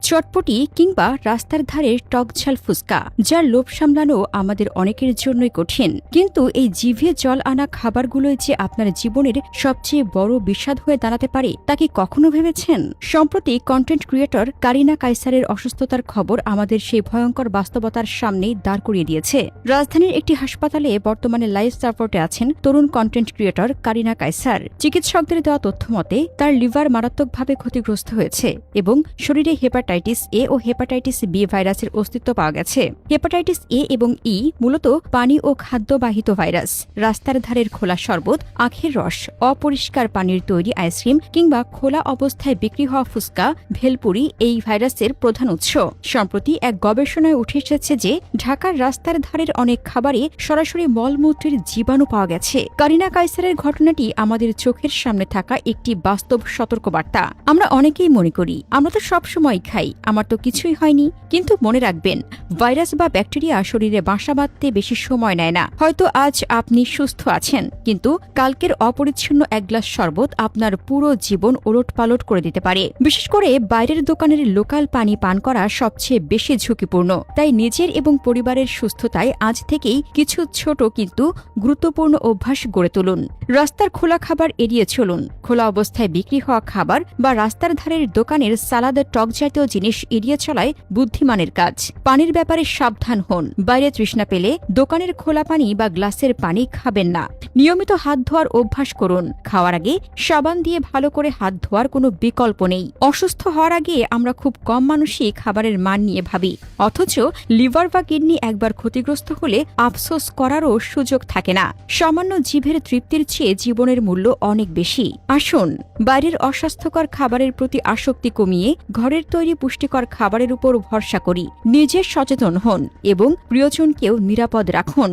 চটপটি কিংবা রাস্তার ধারে টকঝাল ফুচকা, যার লোভ সামলানো আমাদের অনেকের জন্যই কঠিন। কিন্তু এই জিভে জল আনা খাবারগুলোই যে আপনার জীবনের সবচেয়ে বড় বিষাদ হয়ে দাঁড়াতে পারে, তা কি কখনো ভেবেছেন? সম্প্রতি কন্টেন্ট ক্রিয়েটর কারিনা কায়সারের অসুস্থতার খবর আমাদের সেই ভয়ঙ্কর বাস্তবতার সামনেই দাঁড় করিয়ে দিয়েছে। রাজধানীর একটি হাসপাতালে বর্তমানে লাইফ সাপোর্টে আছেন তরুণ কন্টেন্ট ক্রিয়েটর কারিনা কায়সার। চিকিৎসকদের দেওয়া তথ্য মতে তার লিভার মারাত্মকভাবে ক্ষতিগ্রস্ত হয়েছে এবং শরীরে হেপাটাইটিস এ ও হেপাটাইটিস বি ভাইরাসের অস্তিত্ব পাওয়া গেছে। হেপাটাইটিস এ এবং ই মূলত পানি ও খাদ্যবাহিত ভাইরাস। রাস্তার ধারের খোলা শরবত, আখের রস, অপরিষ্কার পানির তৈরি আইসক্রিম কিংবা খোলা অবস্থায় বিক্রি হওয়া ফুচকা, ভেলপুরি এই ভাইরাসের প্রধান উৎস। সম্প্রতি এক গবেষণায় উঠে এসেছে যে ঢাকার রাস্তার ধারের অনেক খাবারে সরাসরি মলমূত্রের জীবাণু পাওয়া গেছে। কারিনা কায়সারের ঘটনাটি আমাদের চোখের সামনে থাকা একটি বাস্তব সতর্কবার্তা। আমরা অনেকেই মনে করি আমরা তো সবসময় খাই, আমার তো কিছুই হয়নি। কিন্তু মনে রাখবেন, ভাইরাস বা ব্যাকটেরিয়া শরীরে বাসা বাঁধতে বেশি সময় নেয় না। হয়তো আজ আপনি সুস্থ আছেন, কিন্তু কালকের অপরিচ্ছন্ন এক গ্লাস শরবত আপনার পুরো জীবন ওলটপালট করে দিতে পারে। বিশেষ করে বাইরের দোকানের লোকাল পানি পান করা সবচেয়ে বেশি ঝুঁকিপূর্ণ। তাই নিজের এবং পরিবারের সুস্থতায় আজ থেকেই কিছু ছোট কিন্তু গুরুত্বপূর্ণ অভ্যাস গড়ে তুলুন। রাস্তার খোলা খাবার এড়িয়ে চলুন। খোলা অবস্থায় বিক্রি হওয়া খাবার বা রাস্তার ধারের দোকানের সালাদ, টক জাতীয় জিনিস এড়িয়ে চলায় বুদ্ধিমানের কাজ। পানির ব্যাপারে সাবধান হন। বাইরে তৃষ্ণা পেলে দোকানের খোলা পানি বা গ্লাসের পানি খাবেন না। নিয়মিত হাত ধোয়ার অভ্যাস করুন। খাওয়ার আগে সাবান দিয়ে ভালো করে হাত ধোয়ার কোনো বিকল্প নেই। অসুস্থ হওয়ার আগে আমরা খুব কম মানুষই খাবারের মান নিয়ে ভাবি, অথচ লিভার বা কিডনি একবার ক্ষতিগ্রস্ত হলে আফসোস করারও সুযোগ থাকে না। সামান্য জিভের তৃপ্তির চেয়ে জীবনের মূল্য অনেক বেশি। আসুন, বাইরের অস্বাস্থ্যকর খাবারের প্রতি আসক্তি কমিয়ে ঘরের তৈরি পুষ্টিকর খাবারের উপর ভরসা করি। নিজে সচেতন হন এবং প্রিয়জনকেও নিরাপদ রাখুন।